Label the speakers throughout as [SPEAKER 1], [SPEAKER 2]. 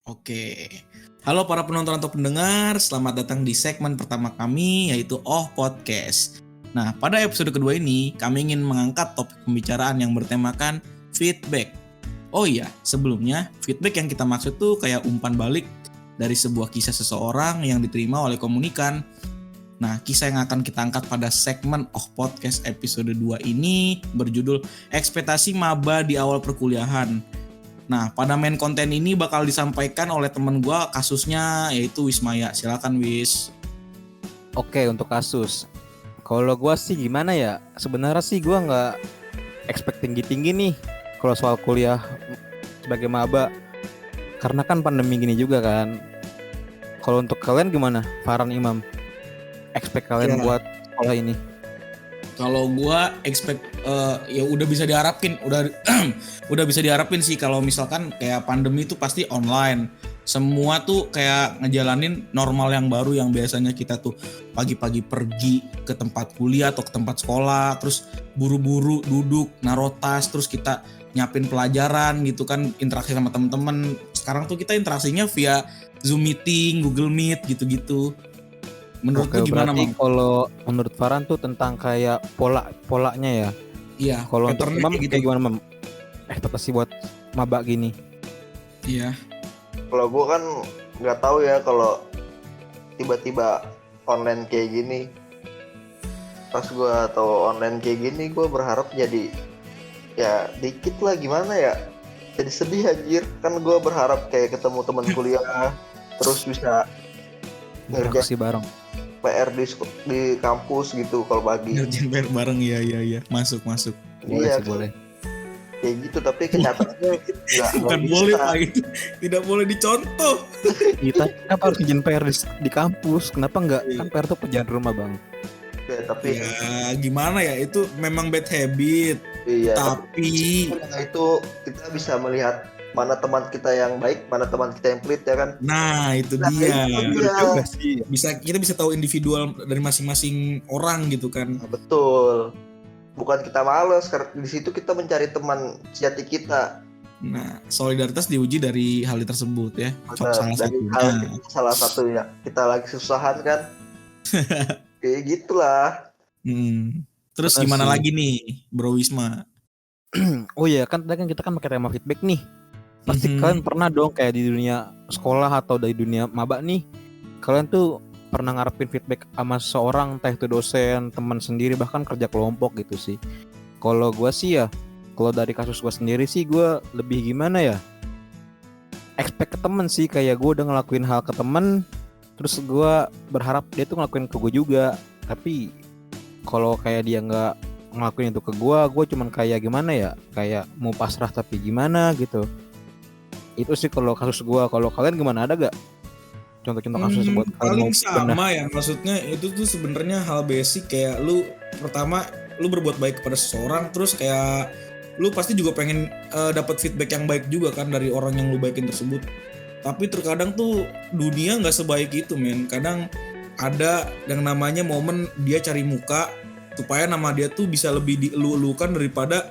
[SPEAKER 1] Oke. Halo para penonton atau pendengar, selamat datang di segmen pertama kami yaitu Oh Podcast. Nah, pada episode kedua ini kami ingin mengangkat topik pembicaraan yang bertemakan feedback. Oh iya, sebelumnya feedback yang kita maksud tuh kayak umpan balik dari sebuah kisah seseorang yang diterima oleh komunikan. Nah, kisah yang akan kita angkat pada segmen Oh Podcast episode 2 ini berjudul Ekspektasi Maba di Awal Perkuliahan. Nah, pada main konten ini bakal disampaikan oleh temen gue kasusnya yaitu Wismaya. Silakan Wis.
[SPEAKER 2] Oke, untuk kasus. Kalau gue sih gimana ya? Sebenarnya sih gue nggak expect tinggi-tinggi nih kalau soal kuliah sebagai maba. Karena kan pandemi gini juga kan. Kalau untuk kalian gimana? Farhan Imam, expect kalian buat sekolah ini?
[SPEAKER 1] Kalau gue expect ya udah bisa diharapin, udah bisa diharapin sih kalau misalkan kayak pandemi itu pasti online. Semua tuh kayak ngejalanin normal yang baru yang biasanya kita tuh pagi-pagi pergi ke tempat kuliah atau ke tempat sekolah, terus buru-buru duduk naruh tas, terus kita nyiapin pelajaran gitu kan, interaksi sama temen-temen. Sekarang tuh kita interaksinya via Zoom meeting, Google Meet gitu-gitu. Menurut lu gimana,
[SPEAKER 2] berarti
[SPEAKER 1] Mam?
[SPEAKER 2] kalau menurut Farhan tuh tentang kayak polanya ya.
[SPEAKER 1] Iya.
[SPEAKER 2] Kalau untuk
[SPEAKER 1] patternnya
[SPEAKER 2] Imam
[SPEAKER 1] kayak gitu.
[SPEAKER 2] kayak gimana, Mam? Ekspektasi buat maba gini.
[SPEAKER 1] Iya.
[SPEAKER 3] Kalau gue kan nggak tahu ya kalau tiba-tiba online kayak gini. Pas gue tahu online kayak gini, gue berharap jadi ya dikit lah, gimana ya. Jadi sedih anjir. Kan gue berharap kayak ketemu teman kuliah, terus bisa
[SPEAKER 2] Interaksi bareng.
[SPEAKER 3] PR di kampus gitu kalau pagi.
[SPEAKER 1] Ngerjain PR bareng, iya. Masuk.
[SPEAKER 2] Boleh
[SPEAKER 3] Iya,
[SPEAKER 2] sih, boleh.
[SPEAKER 3] kayak gitu, tapi kenyataannya
[SPEAKER 1] Bukan boleh Pak, itu tidak boleh dicontoh.
[SPEAKER 2] Kita kenapa harus ngerjain PR di kampus? Kenapa enggak? Kan PR tuh kerjaan rumah, Bang.
[SPEAKER 3] Ya, tapi
[SPEAKER 1] Ya gimana ya, itu memang bad habit.
[SPEAKER 3] iya,
[SPEAKER 1] Tapi
[SPEAKER 3] itu kita bisa melihat mana teman kita yang baik, mana teman kita yang pelit ya kan.
[SPEAKER 1] nah itu
[SPEAKER 3] Nah,
[SPEAKER 1] dia.
[SPEAKER 3] itu dia.
[SPEAKER 2] Juga sih.
[SPEAKER 1] Kita bisa tahu individual dari masing-masing orang gitu kan.
[SPEAKER 3] Nah, betul. Bukan kita males, karena di situ kita mencari teman sejati kita.
[SPEAKER 1] Nah, solidaritas diuji dari hal tersebut ya.
[SPEAKER 3] Benar, salah satunya kita lagi susahan kan. Kayak gitulah.
[SPEAKER 1] Terus
[SPEAKER 2] Benar
[SPEAKER 1] gimana
[SPEAKER 2] sih.
[SPEAKER 1] lagi nih, Bro Wisma?
[SPEAKER 2] Oh iya, kan tadi kan kita pakai tema feedback nih. Pasti kalian pernah dong kayak di dunia sekolah atau dari dunia maba nih, kalian tuh pernah ngarepin feedback sama seseorang, entah itu dosen, teman sendiri, bahkan kerja kelompok gitu sih. Kalau gue sih ya, kalau dari kasus gue sendiri sih gue lebih gimana ya, expect ke temen sih, kayak gue udah ngelakuin hal ke temen, terus gue berharap dia tuh ngelakuin ke gue juga. Tapi kalau kayak dia nggak ngelakuin itu ke gue cuman kayak gimana ya, kayak mau pasrah tapi gimana gitu. Itu sih kalau kasus gue. Kalau kalian gimana, ada gak contoh-contoh kasus buat
[SPEAKER 1] paling sama ya, maksudnya itu tuh sebenarnya hal basic, kayak lu pertama lu berbuat baik kepada seseorang, terus kayak lu pasti juga pengen dapat feedback yang baik juga kan dari orang yang lu baikin tersebut. Tapi terkadang tuh dunia nggak sebaik itu, men. Kadang ada yang namanya momen dia cari muka supaya nama dia tuh bisa lebih dielu-elukan daripada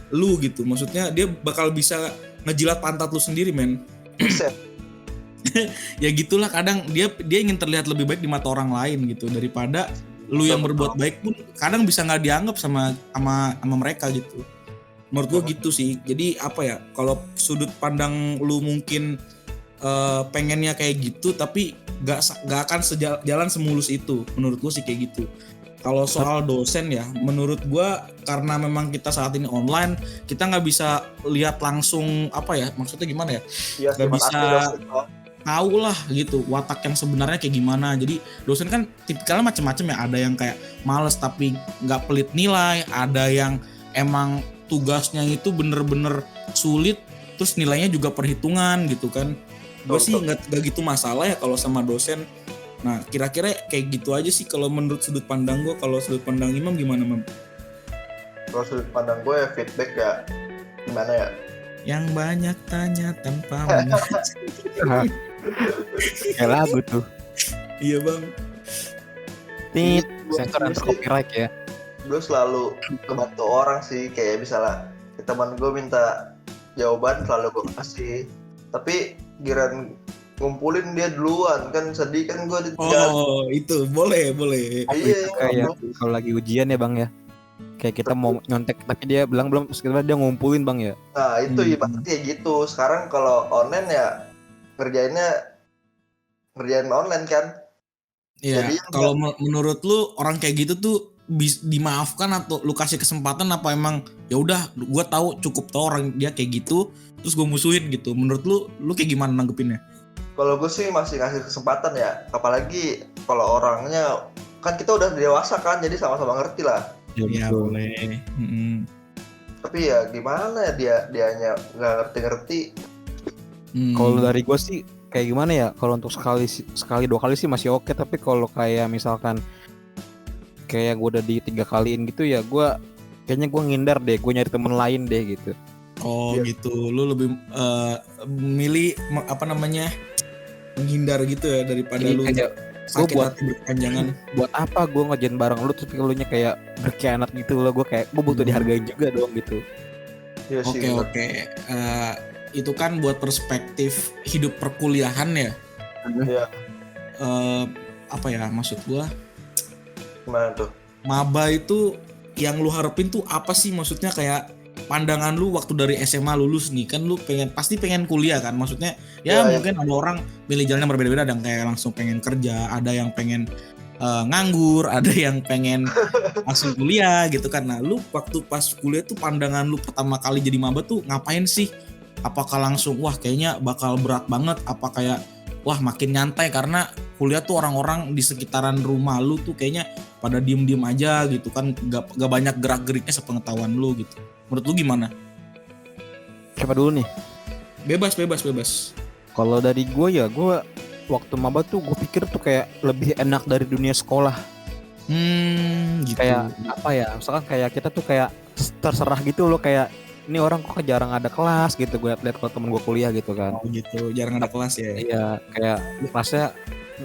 [SPEAKER 1] lu gitu. Maksudnya dia bakal bisa ngejilat pantat lu sendiri, men. Ya gitulah, kadang dia ingin terlihat lebih baik di mata orang lain gitu, daripada lu yang berbuat baik pun kadang bisa nggak dianggap sama mereka gitu. Menurut gua gitu sih. Jadi apa ya, kalau sudut pandang lu mungkin pengennya kayak gitu, tapi nggak akan sejalan semulus itu. Menurut gua sih kayak gitu. Kalau soal dosen ya, menurut gua karena memang kita saat ini online, kita nggak bisa lihat langsung apa ya, maksudnya gimana ya? Nggak bisa tahu lah gitu watak yang sebenarnya kayak gimana. Jadi dosen kan tipikalnya macam-macam ya. Ada yang kayak males tapi nggak pelit nilai, ada yang emang tugasnya itu bener-bener sulit, terus nilainya juga perhitungan gitu kan. Gue sih nggak gitu masalah ya kalau sama dosen. Nah, kira-kira kayak gitu aja sih kalau menurut sudut pandang gue. Kalau sudut pandang Imam gimana, Mam?
[SPEAKER 3] Kalau sudut pandang gue ya feedback ya gimana ya?
[SPEAKER 1] Yang banyak tanya tanpa menjawab.
[SPEAKER 2] Kayak lagu tuh.
[SPEAKER 1] Iya, Bang.
[SPEAKER 2] Tit, sensor anti copyright ya.
[SPEAKER 3] Gue selalu ngebantu orang sih, kayak misalnya teman gue minta jawaban selalu gue kasih. Tapi giran ngumpulin dia duluan kan, sedih kan gue ditinggal.
[SPEAKER 1] Oh, itu boleh.
[SPEAKER 3] Iya,
[SPEAKER 2] Kayak kalau lagi ujian ya bang ya, kayak kita mau nyontek tapi dia bilang belum, sekitar dia ngumpulin bang ya.
[SPEAKER 3] nah itu ibaratnya kayak gitu. Sekarang kalau online ya ngerjain online kan.
[SPEAKER 1] Iya,
[SPEAKER 3] Jadi
[SPEAKER 1] kalau menurut lu orang kayak gitu tuh dimaafkan atau lu kasih kesempatan, apa emang ya udah gua cukup tahu orang dia kayak gitu terus gue musuhin gitu. Menurut lu kayak gimana nanggepinnya?
[SPEAKER 3] kalau gue sih masih kasih kesempatan ya, apalagi kalau orangnya kan kita udah dewasa kan, jadi sama-sama ngerti lah.
[SPEAKER 1] Iya,
[SPEAKER 2] betul.
[SPEAKER 1] boleh.
[SPEAKER 3] Tapi ya gimana ya, dianya nggak ngerti-ngerti.
[SPEAKER 2] Kalau dari gue sih kayak gimana ya, kalau untuk sekali 2 kali sih masih oke, tapi kalau kayak misalkan kayak gue udah di 3 kaliin gitu ya, gue kayaknya gue ngindar deh, gue nyari temen lain deh gitu.
[SPEAKER 1] Oh
[SPEAKER 3] Iya.
[SPEAKER 1] gitu, lu lebih milih menghindar gitu ya daripada
[SPEAKER 2] Jadi
[SPEAKER 1] lu
[SPEAKER 2] kayak
[SPEAKER 1] sakit
[SPEAKER 2] buat-
[SPEAKER 1] hati berkepanjangan.
[SPEAKER 2] buat apa gue ngerjain bareng lu tapi lu nya kayak berkhianat gitu loh, gue kayak gue butuh dihargain juga dong gitu.
[SPEAKER 3] Iya sih.
[SPEAKER 1] Oke. Itu kan buat perspektif hidup perkuliahan ya.
[SPEAKER 3] Iya.
[SPEAKER 1] Apa ya maksud gua?
[SPEAKER 3] Gimana tuh?
[SPEAKER 1] Maba itu yang lu harapin tuh apa sih, maksudnya kayak pandangan lu waktu dari SMA lulus nih kan, lu pasti pengen kuliah kan, maksudnya ya
[SPEAKER 3] Iya,
[SPEAKER 1] mungkin ada orang pilih jalan yang berbeda-beda, ada yang kayak langsung pengen kerja, ada yang pengen nganggur, ada yang pengen langsung kuliah gitu kan. Nah lu waktu pas kuliah tuh pandangan lu pertama kali jadi maba tuh ngapain sih? Apakah langsung wah kayaknya bakal berat banget, apa kayak wah makin nyantai karena kuliah tuh orang-orang di sekitaran rumah lu tuh kayaknya pada diem-diem aja gitu kan, gak banyak gerak-geriknya sepengetahuan lu gitu. Menurut lu gimana?
[SPEAKER 2] Siapa dulu nih?
[SPEAKER 1] Bebas.
[SPEAKER 2] Kalau dari gue ya, gue waktu maba tuh gue pikir tuh kayak lebih enak dari dunia sekolah.
[SPEAKER 1] Gitu.
[SPEAKER 2] Kayak apa ya, misalkan kayak kita tuh kayak terserah gitu loh, kayak ini orang kok jarang ada kelas gitu, gue liat kalau temen gue kuliah gitu kan.
[SPEAKER 1] Oh gitu, jarang ada kelas ya.
[SPEAKER 2] Iya, kayak kelasnya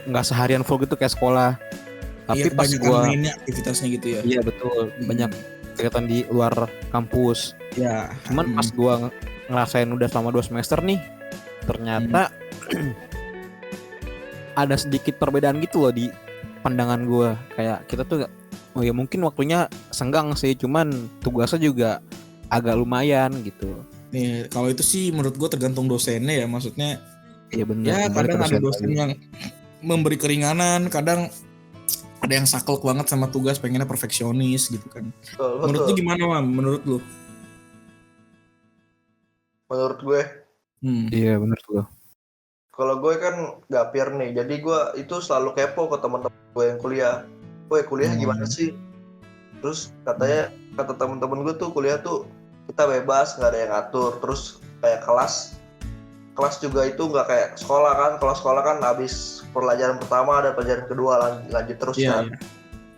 [SPEAKER 2] nggak seharian full gitu kayak sekolah. Tapi
[SPEAKER 1] Iya,
[SPEAKER 2] pas
[SPEAKER 1] banyak
[SPEAKER 2] gue,
[SPEAKER 1] mainnya aktivitasnya gitu ya.
[SPEAKER 2] iya betul, banyak kegiatan di luar kampus.
[SPEAKER 1] Ya.
[SPEAKER 2] Cuman pas gue ngerasain udah selama 2 semester nih, ternyata ada sedikit perbedaan gitu loh di pandangan gue. Kayak kita tuh, oh ya mungkin waktunya senggang sih, cuman tugasnya juga agak lumayan gitu.
[SPEAKER 1] Nih, kalau itu sih menurut gue tergantung dosennya ya, maksudnya
[SPEAKER 2] Iya benar.
[SPEAKER 1] ya kadang ada dosen yang memberi keringanan, kadang ada yang saklek banget sama tugas, pengennya perfeksionis gitu kan.
[SPEAKER 3] Betul.
[SPEAKER 1] Menurut lu gimana, Mam? Menurut lu?
[SPEAKER 3] Menurut gue,
[SPEAKER 2] Iya benar tuh.
[SPEAKER 3] kalau gue kan gapir nih, jadi gue itu selalu kepo ke teman-teman gue yang kuliah. Gue kuliah gimana sih? Terus kata teman-teman gue tuh kuliah tuh kita bebas, nggak ada yang ngatur. Terus kayak kelas juga itu nggak kayak sekolah kan. Kalau sekolah kan habis pelajaran pertama ada pelajaran kedua lanjut terus kan.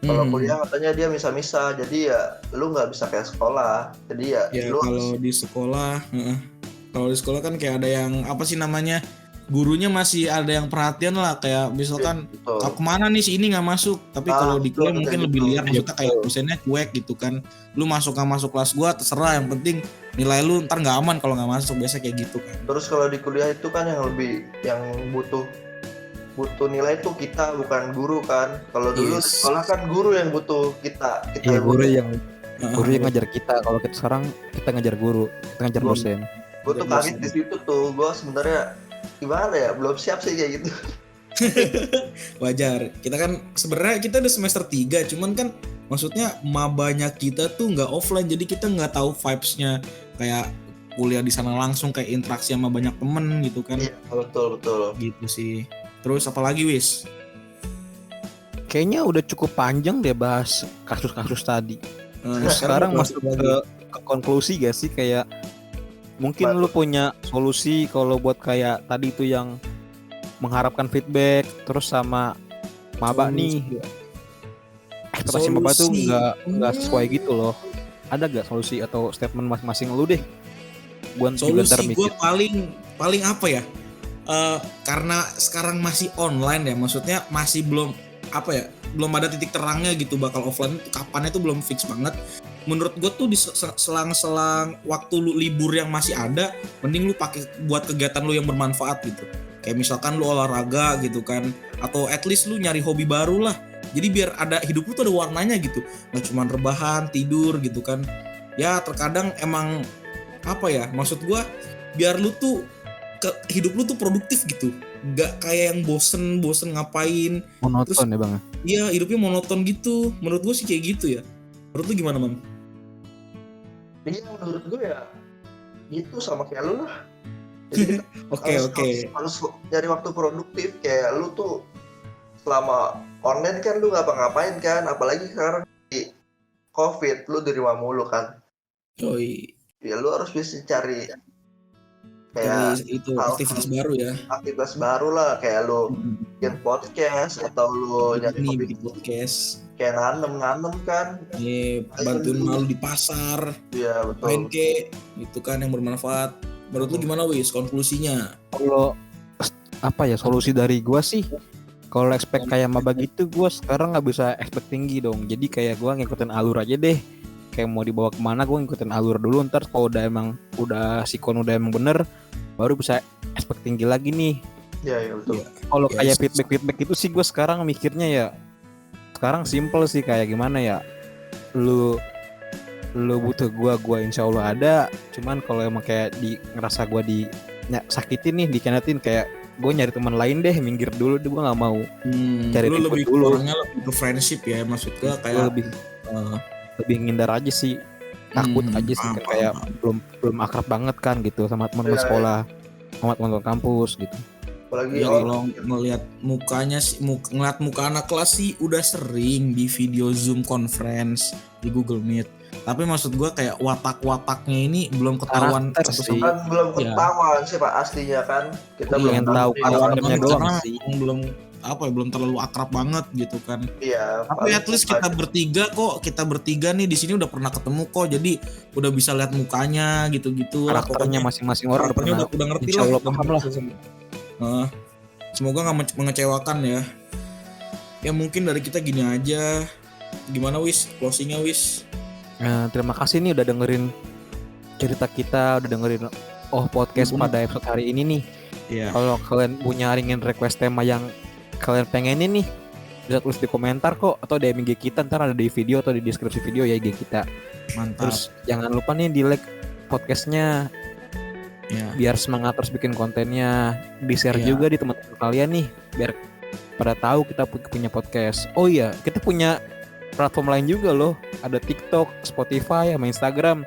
[SPEAKER 3] Kalau kuliah katanya dia misa-misa, jadi ya lu nggak bisa kayak sekolah. Jadi ya lu
[SPEAKER 1] kalau di sekolah kan kayak ada yang apa sih namanya, gurunya masih ada yang perhatian lah, kayak misalkan kemana nih si ini nggak masuk. Tapi kalau di kuliah mungkin lebih liar, maksudnya kayak dosennya cuek gitu kan, lu masuk nggak masuk kelas gua terserah, yang penting nilai lu ntar nggak aman kalau nggak masuk, biasa kayak gitu kan.
[SPEAKER 3] Terus kalau di kuliah itu kan yang butuh nilai itu kita, bukan guru kan. Kalau dulu di sekolah kan guru yang butuh kita
[SPEAKER 2] Iya, guru yang ngajar kita. Kalau kita sekarang kita ngajar guru, kita ngajar dosen.
[SPEAKER 3] Gue tuh kaget di situ tuh. Gue sebenarnya gimana ya, belum siap sih kayak gitu.
[SPEAKER 1] Wajar. Kita kan sebenarnya kita udah semester 3, cuman kan maksudnya mabanya kita tuh nggak offline, jadi kita nggak tahu vibes-nya kayak kuliah di sana langsung, kayak interaksi sama banyak temen gitu kan.
[SPEAKER 3] Iya, betul.
[SPEAKER 1] Gitu sih. Terus apalagi Wis?
[SPEAKER 2] Kayaknya udah cukup panjang deh bahas kasus-kasus tadi. Sekarang masuk ke konklusi gak sih, kayak mungkin lu punya solusi kalau buat kayak tadi itu yang mengharapkan feedback, terus sama maba nih ekspektasi maba tuh nggak sesuai gitu loh. Ada gak solusi atau statement masing-masing lu deh?
[SPEAKER 1] Solusi gue paling apa ya? Karena sekarang masih online ya, maksudnya masih belum apa ya, belum ada titik terangnya gitu bakal offline itu kapan, itu belum fix banget. menurut gue tuh di selang-selang waktu lu libur yang masih ada, mending lu pakai buat kegiatan lu yang bermanfaat gitu. Kayak misalkan lu olahraga gitu kan, atau at least lu nyari hobi baru lah. Jadi biar ada hidup lu tuh ada warnanya gitu, nggak cuma rebahan tidur gitu kan. Ya terkadang emang apa ya, maksud gue biar lu tuh hidup lu tuh produktif gitu, nggak kayak yang bosen ngapain.
[SPEAKER 2] Monoton
[SPEAKER 1] Terus,
[SPEAKER 2] ya bang.
[SPEAKER 1] iya hidupnya monoton gitu. Menurut gue sih kayak gitu ya. Menurut lu gimana Mam?
[SPEAKER 3] Iya menurut gue ya gitu sama kayak lu lah. Jadi kita harus nyari waktu produktif. Kayak lu tuh selama online kan lu ngapa-ngapain kan, apalagi sekarang di COVID lu di rumah mulu kan.
[SPEAKER 1] Yoi.
[SPEAKER 3] Ya lu harus bisa cari kayak
[SPEAKER 1] itu aktivitas baru ya.
[SPEAKER 3] Aktivitas baru lah, kayak lu bikin podcast atau lu nyari
[SPEAKER 1] bikin podcast.
[SPEAKER 3] Kayak nanem kan.
[SPEAKER 1] Iya, bantuin malu di pasar.
[SPEAKER 3] Iya betul.
[SPEAKER 1] Main kek, itu kan yang bermanfaat. Menurut lu gimana Wis konklusinya?
[SPEAKER 2] Kalau apa ya solusi dari gua sih, kalau expect kayak maba gitu gua sekarang nggak bisa expect tinggi dong. Jadi kayak gua ngikutin alur aja deh. Kayak mau dibawa kemana gua ngikutin alur dulu, ntar kalau udah sikon udah emang bener baru bisa expect tinggi lagi nih.
[SPEAKER 3] Iya betul.
[SPEAKER 2] Kalau kayak feedback itu sih gua sekarang mikirnya ya sekarang simple sih, kayak gimana ya, lu butuh gua insya Allah ada. Cuman kalau emang kayak ngerasa gua sakitin nih, dikenatin, kayak gue nyari teman lain deh, minggir dulu deh, gue nggak mau cari
[SPEAKER 1] lu
[SPEAKER 2] ribut
[SPEAKER 1] lebih
[SPEAKER 2] dulu.
[SPEAKER 1] orangnya lebih ke friendship ya, maksudnya kayak
[SPEAKER 2] lebih ngindar aja sih, takut aja sih kan, kayak belum akrab banget kan gitu sama teman-teman sekolah, sama teman-teman kampus gitu.
[SPEAKER 3] Apalagi
[SPEAKER 1] ya kalau ngelihat mukanya sih, ngeliat muka anak kelas sih udah sering di video Zoom conference di Google Meet. Tapi maksud gue kayak watak-wataknya ini belum ketahuan
[SPEAKER 2] sih.
[SPEAKER 3] Kan belum ketahuan sih Pak aslinya kan. Kita
[SPEAKER 2] belum tahu karakternya doang sih.
[SPEAKER 1] Belum terlalu akrab banget gitu kan.
[SPEAKER 3] Iya.
[SPEAKER 1] Tapi at least kita bertiga nih di sini udah pernah ketemu kok. Jadi udah bisa lihat mukanya gitu-gitu.
[SPEAKER 2] Karakternya masing-masing orang
[SPEAKER 1] udah ngerti lah.
[SPEAKER 2] Paham lah.
[SPEAKER 1] Semoga nggak mengecewakan ya. Ya mungkin dari kita gini aja. Gimana Wis? Closingnya Wis?
[SPEAKER 2] Terima kasih nih udah dengerin cerita kita, udah dengerin podcast pada episode hari ini nih.
[SPEAKER 1] Yeah.
[SPEAKER 2] Kalau kalian punya ingin request tema yang kalian pengenin nih, bisa tulis di komentar kok, atau DM IG kita, ntar ada di video atau di deskripsi video ya IG kita.
[SPEAKER 1] Mantap.
[SPEAKER 2] Terus jangan lupa nih di like podcastnya, biar semangat terus bikin kontennya, di share juga di teman-teman kalian nih, biar pada tahu kita punya podcast. Oh iya, kita punya platform lain juga loh, ada TikTok, Spotify, sama Instagram.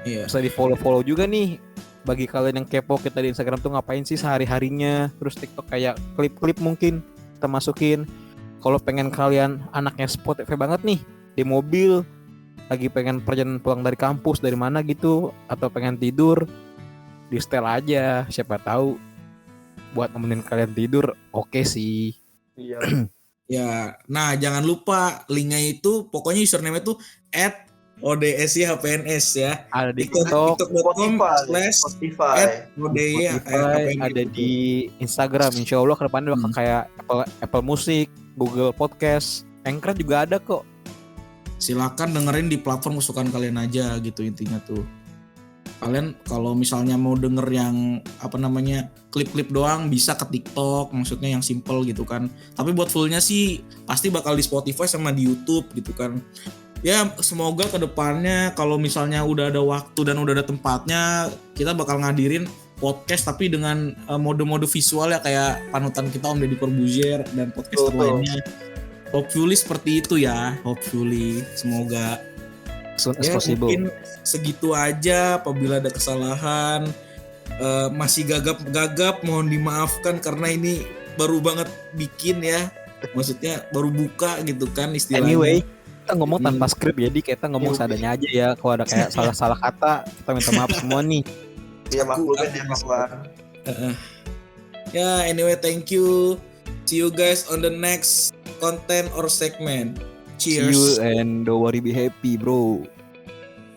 [SPEAKER 2] Bisa di follow juga nih. Bagi kalian yang kepo kita di Instagram tuh ngapain sih sehari-harinya. Terus TikTok kayak klip-klip mungkin kita masukin. Kalau pengen kalian anaknya Spotify banget nih, di mobil lagi pengen perjalanan pulang dari kampus dari mana gitu, atau pengen tidur, di setel aja, siapa tahu buat nemenin kalian tidur. Oke sih.
[SPEAKER 3] Iya.
[SPEAKER 1] Ya, nah jangan lupa linknya itu, pokoknya username itu @ODSYHPNS ya.
[SPEAKER 2] Ada di TikTok,
[SPEAKER 3] Spotify,
[SPEAKER 2] ada di Instagram. Insya Allah kedepannya bakal kayak Apple Music, Google Podcast, Anchor juga ada kok.
[SPEAKER 1] Silakan dengerin di platform kesukaan kalian aja gitu intinya tuh. Kalian kalau misalnya mau denger yang klip-klip doang bisa ke TikTok, maksudnya yang simple gitu kan. Tapi buat fullnya sih pasti bakal di Spotify sama di YouTube gitu kan. Ya semoga kedepannya kalau misalnya udah ada waktu dan udah ada tempatnya, kita bakal ngadirin podcast tapi dengan mode-mode visual ya, kayak panutan kita Om Deddy Corbuzier dan podcast lainnya. Hopefully seperti itu ya, hopefully, semoga. Ya mungkin segitu aja. Apabila ada kesalahan, masih gagap mohon dimaafkan karena ini baru banget bikin ya, maksudnya baru buka gitu kan istilahnya.
[SPEAKER 2] Anyway, kita ngomong tanpa skrip, jadi kita ngomong seadanya aja ya. Kalau ada kayak salah kata, kita minta maaf semua nih.
[SPEAKER 3] Iya maklumin ya Pak.
[SPEAKER 1] Ya anyway, thank you. See you guys on the next content or segment. Cheers.
[SPEAKER 2] See you and don't worry, be happy bro.